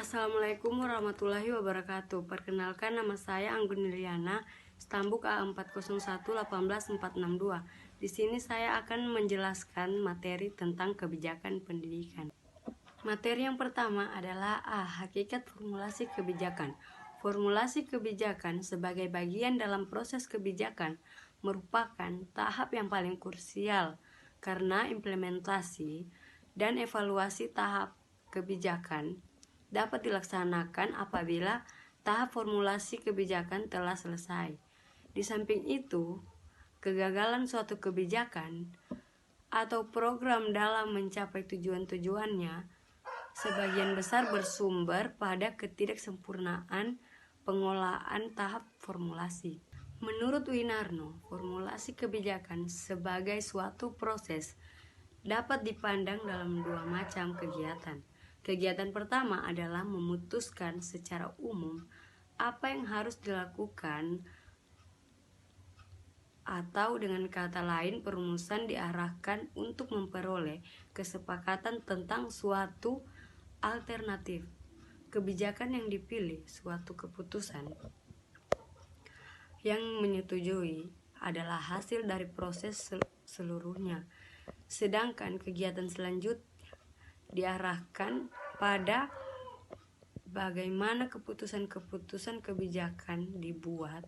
Assalamualaikum warahmatullahi wabarakatuh. Perkenalkan, nama saya Anggun Liliana, Stambuk A40118462. Di sini saya akan menjelaskan materi tentang kebijakan pendidikan. Materi yang pertama adalah hakikat formulasi kebijakan. Formulasi kebijakan sebagai bagian dalam proses kebijakan merupakan tahap yang paling krusial karena implementasi dan evaluasi tahap kebijakan dapat dilaksanakan apabila tahap formulasi kebijakan telah selesai. Di samping itu, kegagalan suatu kebijakan atau program dalam mencapai tujuan-tujuannya sebagian besar bersumber pada ketidaksempurnaan pengolahan tahap formulasi. Menurut Winarno, formulasi kebijakan sebagai suatu proses dapat dipandang dalam dua macam kegiatan. Kegiatan pertama adalah memutuskan secara umum apa yang harus dilakukan, atau dengan kata lain perumusan diarahkan untuk memperoleh kesepakatan tentang suatu alternatif kebijakan yang dipilih. Suatu keputusan yang menyetujui adalah hasil dari proses seluruhnya, sedangkan kegiatan selanjutnya diarahkan pada bagaimana keputusan-keputusan kebijakan dibuat.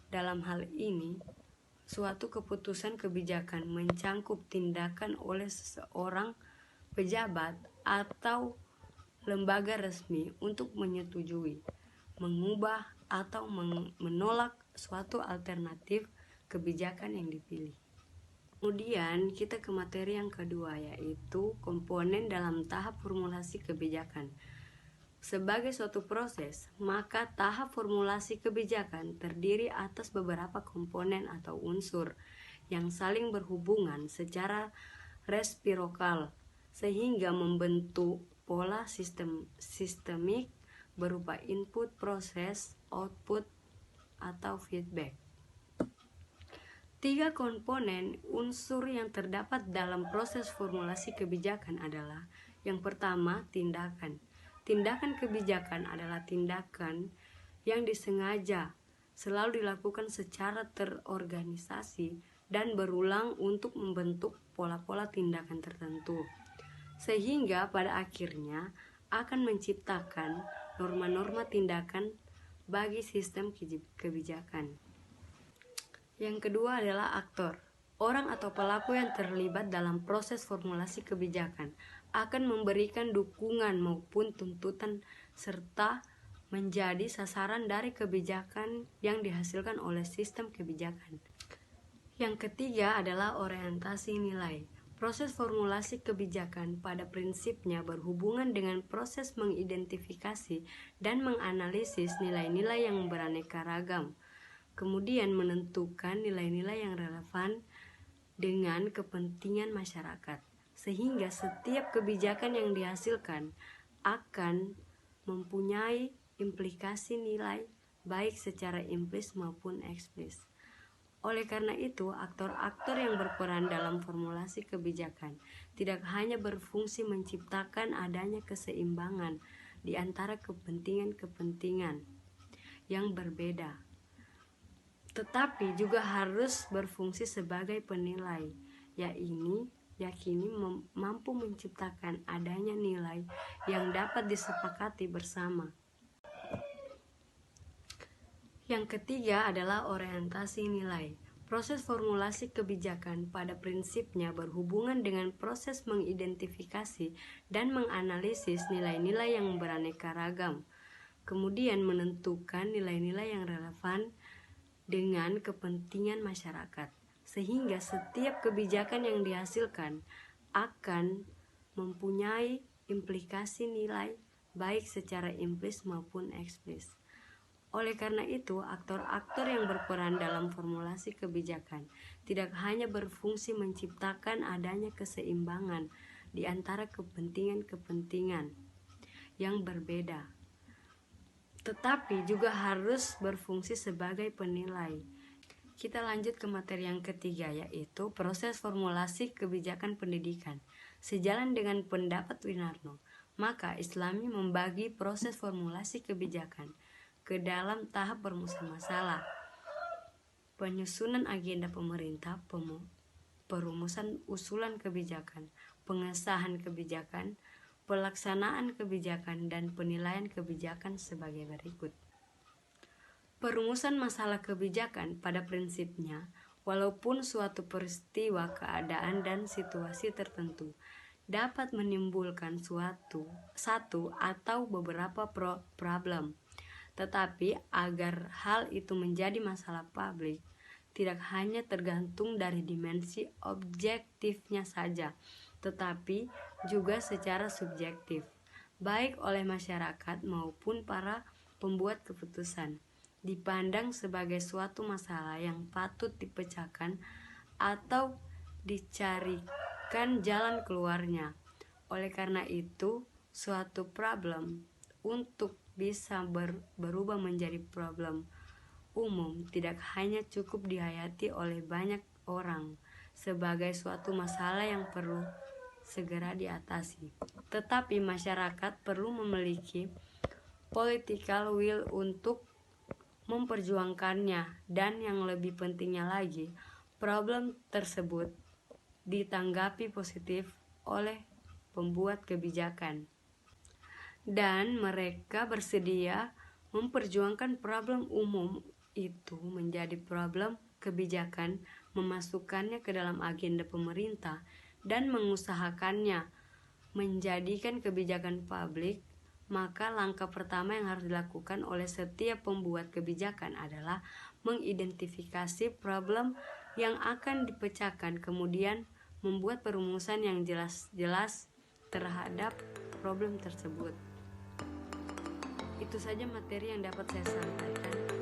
Dalam hal ini, suatu keputusan kebijakan mencangkup tindakan oleh seseorang pejabat atau lembaga resmi untuk menyetujui, mengubah, atau menolak suatu alternatif kebijakan yang dipilih. Kemudian kita ke materi yang kedua, yaitu komponen dalam tahap formulasi kebijakan. Sebagai suatu proses, maka tahap formulasi kebijakan terdiri atas beberapa komponen atau unsur yang saling berhubungan secara resiprokal sehingga membentuk pola sistemik berupa input, proses, output, atau feedback. Tiga komponen unsur yang terdapat dalam proses formulasi kebijakan adalah: yang pertama, tindakan. Tindakan kebijakan adalah tindakan yang disengaja selalu dilakukan secara terorganisasi dan berulang untuk membentuk pola-pola tindakan tertentu, sehingga pada akhirnya akan menciptakan norma-norma tindakan bagi sistem kebijakan. Yang kedua adalah aktor. Orang atau pelaku yang terlibat dalam proses formulasi kebijakan akan memberikan dukungan maupun tuntutan serta menjadi sasaran dari kebijakan yang dihasilkan oleh sistem kebijakan. Yang ketiga adalah orientasi nilai. Proses formulasi kebijakan pada prinsipnya berhubungan dengan proses mengidentifikasi dan menganalisis nilai-nilai yang beraneka ragam, kemudian menentukan nilai-nilai yang relevan dengan kepentingan masyarakat, sehingga setiap kebijakan yang dihasilkan akan mempunyai implikasi nilai baik secara implisit maupun eksplisit. Oleh karena itu, aktor-aktor yang berperan dalam formulasi kebijakan tidak hanya berfungsi menciptakan adanya keseimbangan di antara kepentingan-kepentingan yang berbeda, tetapi juga harus berfungsi sebagai penilai, yakini mampu menciptakan adanya nilai yang dapat disepakati bersama. Yang ketiga adalah orientasi nilai. Proses formulasi kebijakan pada prinsipnya berhubungan dengan proses mengidentifikasi dan menganalisis nilai-nilai yang beraneka ragam, kemudian menentukan nilai-nilai yang relevan dengan kepentingan masyarakat, sehingga setiap kebijakan yang dihasilkan akan mempunyai implikasi nilai baik secara implisit maupun eksplisit. Oleh karena itu, aktor-aktor yang berperan dalam formulasi kebijakan tidak hanya berfungsi menciptakan adanya keseimbangan di antara kepentingan-kepentingan yang berbeda, tetapi juga harus berfungsi sebagai penilai. Kita lanjut ke materi yang ketiga, yaitu proses formulasi kebijakan pendidikan. Sejalan dengan pendapat Winarno, Maka Islami membagi proses formulasi kebijakan ke dalam tahap perumusan masalah, penyusunan agenda pemerintah, perumusan usulan kebijakan, pengesahan kebijakan, pelaksanaan kebijakan, dan penilaian kebijakan sebagai berikut. Perumusan masalah kebijakan pada prinsipnya, walaupun suatu peristiwa, keadaan, dan situasi tertentu dapat menimbulkan satu atau beberapa problem, tetapi agar hal itu menjadi masalah publik, tidak hanya tergantung dari dimensi objektifnya saja, tetapi juga secara subjektif, baik oleh masyarakat maupun para pembuat keputusan, dipandang sebagai suatu masalah yang patut dipecahkan atau dicarikan jalan keluarnya. Oleh karena itu, suatu problem untuk bisa berubah menjadi problem umum tidak hanya cukup dihayati oleh banyak orang sebagai suatu masalah yang perlu segera diatasi, tetapi masyarakat perlu memiliki political will untuk memperjuangkannya, dan yang lebih pentingnya lagi, problem tersebut ditanggapi positif oleh pembuat kebijakan, dan mereka bersedia memperjuangkan problem umum itu menjadi problem kebijakan, memasukkannya ke dalam agenda pemerintah, dan mengusahakannya menjadikan kebijakan publik. Maka langkah pertama yang harus dilakukan oleh setiap pembuat kebijakan adalah mengidentifikasi problem yang akan dipecahkan, kemudian membuat perumusan yang jelas terhadap problem tersebut. Itu saja materi yang dapat saya sampaikan.